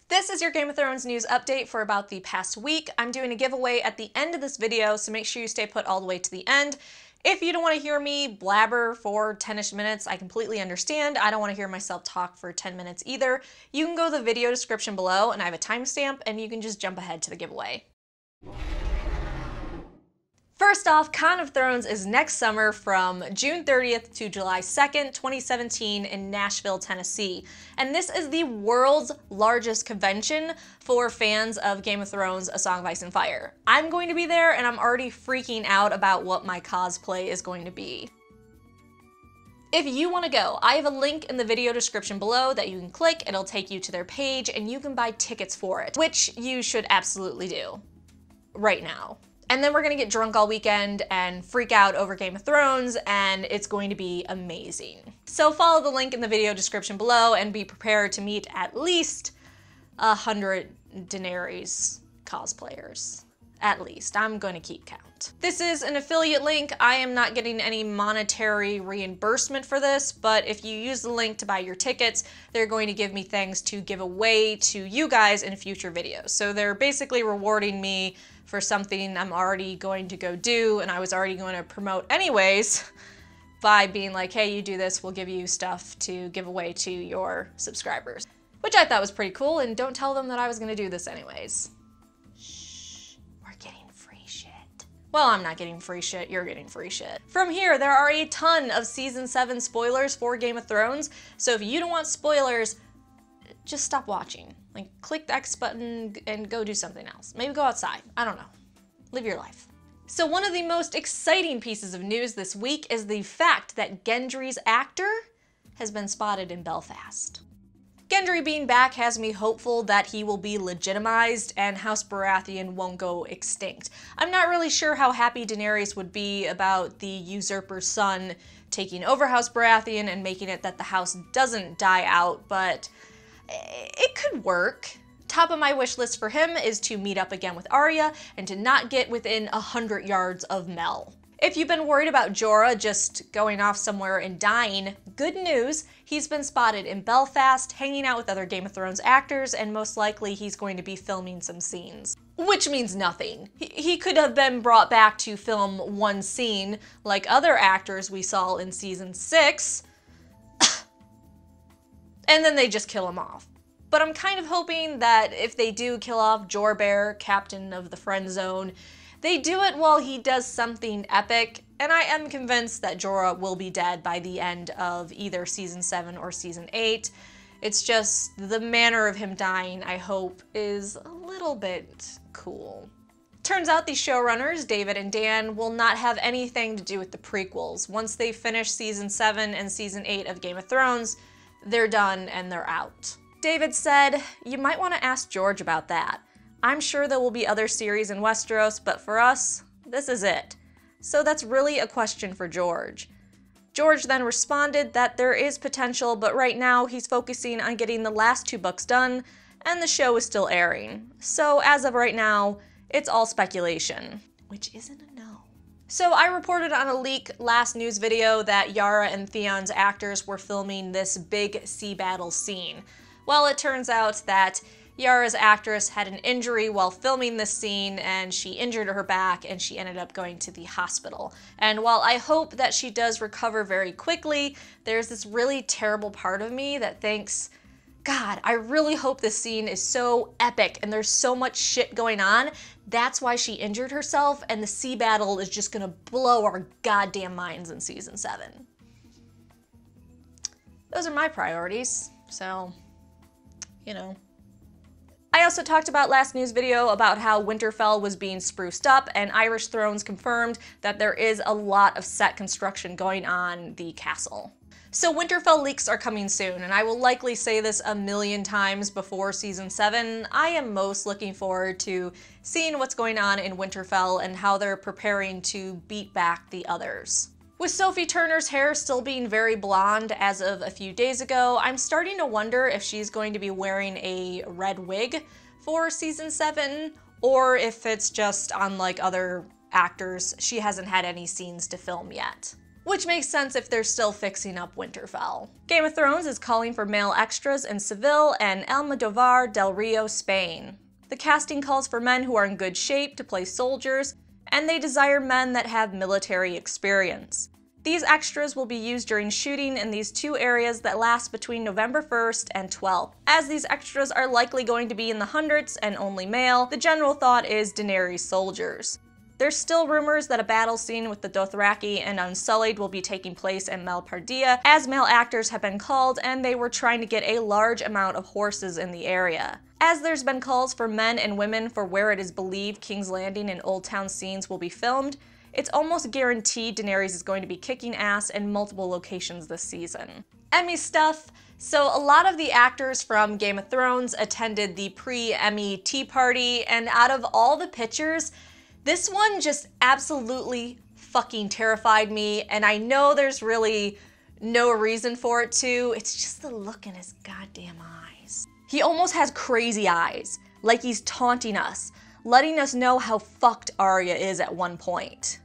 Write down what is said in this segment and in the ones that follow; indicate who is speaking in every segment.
Speaker 1: This is your Game of Thrones news update for about the past week. I'm doing a giveaway at the end of this video, so make sure you stay put all the way to the end. If you don't want to hear me blabber for 10-ish minutes, I completely understand. I don't want to hear myself talk for 10 minutes either. You can go to the video description below, and I have a timestamp, and you can just jump ahead to the giveaway. First off, Con of Thrones is next summer from June 30th to July 2nd, 2017 in Nashville, Tennessee. And this is the world's largest convention for fans of Game of Thrones, A Song of Ice and Fire. I'm going to be there and I'm already freaking out about what my cosplay is going to be. If you want to go, I have a link in the video description below that you can click, it'll take you to their page and you can buy tickets for it, which you should absolutely do right now. And then we're gonna get drunk all weekend and freak out over Game of Thrones, and it's going to be amazing. So follow the link in the video description below and be prepared to meet at least 100 Daenerys cosplayers. At least. I'm gonna keep count. This is an affiliate link. I am not getting any monetary reimbursement for this, but if you use the link to buy your tickets, they're going to give me things to give away to you guys in future videos. So they're basically rewarding me for something I'm already going to go do and I was already going to promote anyways by being like, hey, you do this, we'll give you stuff to give away to your subscribers. Which I thought was pretty cool, and don't tell them that I was going to do this anyways. Shh, we're getting free shit. Well, I'm not getting free shit, you're getting free shit. From here, there are a ton of Season 7 spoilers for Game of Thrones, so if you don't want spoilers, just stop watching. Like, click the X button and go do something else. Maybe go outside. I don't know. Live your life. So one of the most exciting pieces of news this week is the fact that Gendry's actor has been spotted in Belfast. Gendry being back has me hopeful that he will be legitimized and House Baratheon won't go extinct. I'm not really sure how happy Daenerys would be about the usurper's son taking over House Baratheon and making it that the house doesn't die out, but it could work. Top of my wish list for him is to meet up again with Arya and to not get within 100 yards of Mel. If you've been worried about Jorah just going off somewhere and dying, good news, he's been spotted in Belfast, hanging out with other Game of Thrones actors, and most likely he's going to be filming some scenes. Which means nothing. He could have been brought back to film one scene like other actors we saw in Season 6, and then they just kill him off. But I'm kind of hoping that if they do kill off Jorbear, captain of the friend zone, they do it while he does something epic, and I am convinced that Jorah will be dead by the end of either Season 7 or Season 8. It's just the manner of him dying, I hope, is a little bit cool. Turns out the showrunners, David and Dan, will not have anything to do with the prequels. Once they finish Season 7 and Season 8 of Game of Thrones, they're done and they're out. David said, "You might want to ask George about that. I'm sure there will be other series in Westeros, but for us, this is it. So that's really a question for George." George then responded that there is potential, but right now he's focusing on getting the last 2 books done, and the show is still airing. So as of right now, it's all speculation, which isn't a no. So I reported on a leak last news video that Yara and Theon's actors were filming this big sea battle scene. Well, it turns out that Yara's actress had an injury while filming this scene and she injured her back and she ended up going to the hospital. And while I hope that she does recover very quickly, there's this really terrible part of me that thinks, God, I really hope this scene is so epic and there's so much shit going on. That's why she injured herself and the sea battle is just gonna blow our goddamn minds in Season 7. Those are my priorities, so, you know. I also talked about last news video about how Winterfell was being spruced up, and Irish Thrones confirmed that there is a lot of set construction going on the castle. So Winterfell leaks are coming soon, and I will likely say this a million times before Season 7. I am most looking forward to seeing what's going on in Winterfell and how they're preparing to beat back the others. With Sophie Turner's hair still being very blonde as of a few days ago, I'm starting to wonder if she's going to be wearing a red wig for Season 7, or if it's just unlike other actors, she hasn't had any scenes to film yet. which makes sense if they're still fixing up Winterfell. Game of Thrones is calling for male extras in Seville and Almodovar del Rio, Spain. The casting calls for men who are in good shape to play soldiers, and they desire men that have military experience. These extras will be used during shooting in these two areas that last between November 1st and 12th. As these extras are likely going to be in the hundreds and only male, the general thought is Daenerys soldiers. There's still rumors that a battle scene with the Dothraki and Unsullied will be taking place in Malpardia, as male actors have been called and they were trying to get a large amount of horses in the area. As there's been calls for men and women for where it is believed King's Landing and Old Town scenes will be filmed, it's almost guaranteed Daenerys is going to be kicking ass in multiple locations this season. Emmy stuff. So a lot of the actors from Game of Thrones attended the pre-Emmy tea party, and out of all the pictures, this one just absolutely fucking terrified me, and I know there's really no reason for it to. It's just the look in his goddamn eyes. He almost has crazy eyes, like he's taunting us, letting us know how fucked Arya is at one point.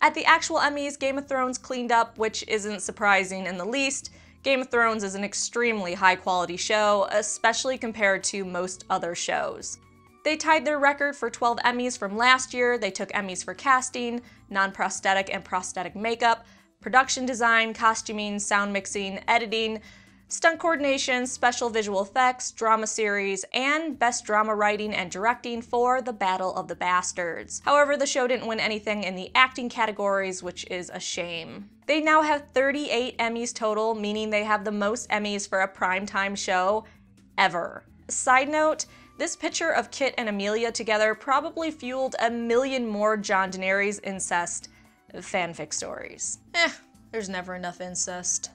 Speaker 1: At the actual Emmys, Game of Thrones cleaned up, which isn't surprising in the least. Game of Thrones is an extremely high-quality show, especially compared to most other shows. They tied their record for 12 Emmys from last year. They took Emmys for casting, non-prosthetic and prosthetic makeup, production design, costuming, sound mixing, editing, stunt coordination, special visual effects, drama series, and best drama writing and directing for The Battle of the Bastards. However, the show didn't win anything in the acting categories, which is a shame. They now have 38 Emmys total, meaning they have the most Emmys for a primetime show ever. Side note, this picture of Kit and Amelia together probably fueled a million more Jon Daenerys incest fanfic stories. There's never enough incest.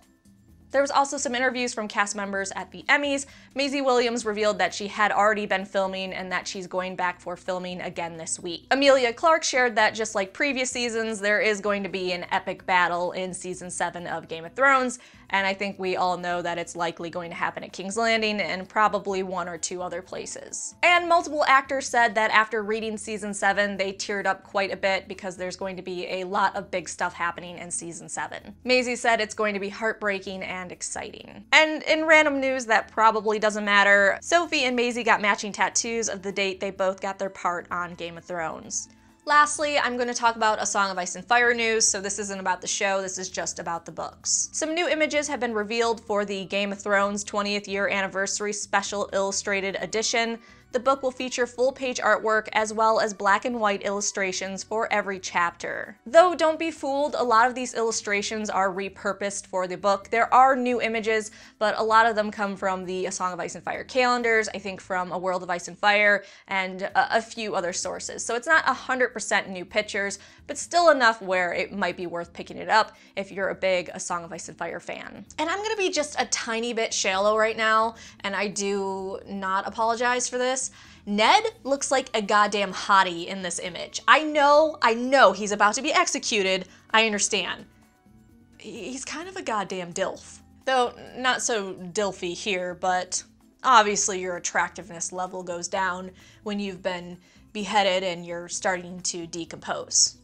Speaker 1: There was also some interviews from cast members at the Emmys. Maisie Williams revealed that she had already been filming and that she's going back for filming again this week. Emilia Clarke shared that just like previous seasons, there is going to be an epic battle in season 7 of Game of Thrones, and I think we all know that it's likely going to happen at King's Landing and probably one or two other places. And multiple actors said that after reading season 7, they teared up quite a bit because there's going to be a lot of big stuff happening in season 7. Maisie said it's going to be heartbreaking and exciting. And in random news that probably doesn't matter, Sophie and Maisie got matching tattoos of the date they both got their part on Game of Thrones. Lastly, I'm going to talk about A Song of Ice and Fire news, so this isn't about the show, this is just about the books. Some new images have been revealed for the Game of Thrones 20th year anniversary special illustrated edition. The book will feature full-page artwork as well as black and white illustrations for every chapter. Though don't be fooled, a lot of these illustrations are repurposed for the book. There are new images, but a lot of them come from the A Song of Ice and Fire calendars, I think from A World of Ice and Fire, and a few other sources. So it's not 100% new pictures, but still enough where it might be worth picking it up if you're a big A Song of Ice and Fire fan. And I'm gonna be just a tiny bit shallow right now, and I do not apologize for this. Ned looks like a goddamn hottie in this image. I know he's about to be executed, I understand. He's kind of a goddamn dilf. Though, not so dilfy here, but obviously your attractiveness level goes down when you've been beheaded and you're starting to decompose.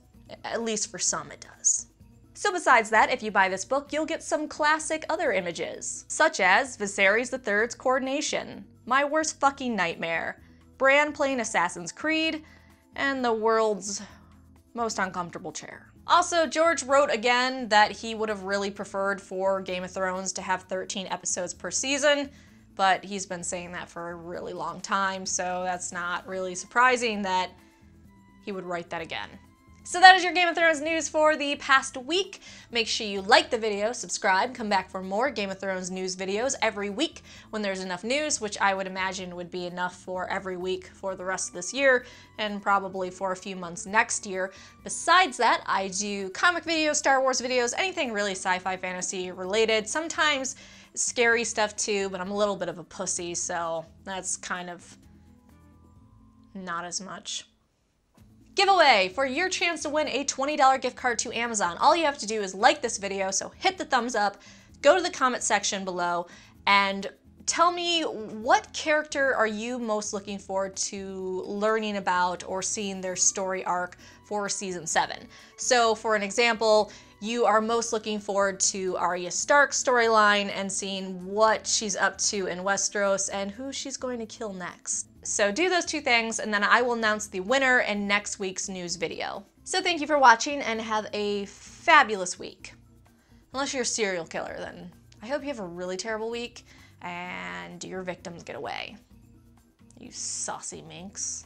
Speaker 1: At least for some it does. So besides that, if you buy this book, you'll get some classic other images, such as Viserys III's coronation, my worst fucking nightmare, Bran playing Assassin's Creed, and the world's most uncomfortable chair. Also, George wrote again that he would have really preferred for Game of Thrones to have 13 episodes per season, but he's been saying that for a really long time, so that's not really surprising that he would write that again. So that is your Game of Thrones news for the past week. Make sure you like the video, subscribe, come back for more Game of Thrones news videos every week when there's enough news, which I would imagine would be enough for every week for the rest of this year and probably for a few months next year. Besides that, I do comic videos, Star Wars videos, anything really sci-fi fantasy related, sometimes scary stuff too, but I'm a little bit of a pussy, so that's kind of not as much. Giveaway for your chance to win a $20 gift card to Amazon. All you have to do is like this video, so hit the thumbs up, go to the comment section below, and tell me what character are you most looking forward to learning about or seeing their story arc for season 7. So for an example, you are most looking forward to Arya Stark's storyline and seeing what she's up to in Westeros and who she's going to kill next. So do those two things, and then I will announce the winner in next week's news video. So thank you for watching, and have a fabulous week. Unless you're a serial killer, then I hope you have a really terrible week and your victims get away. You saucy minx.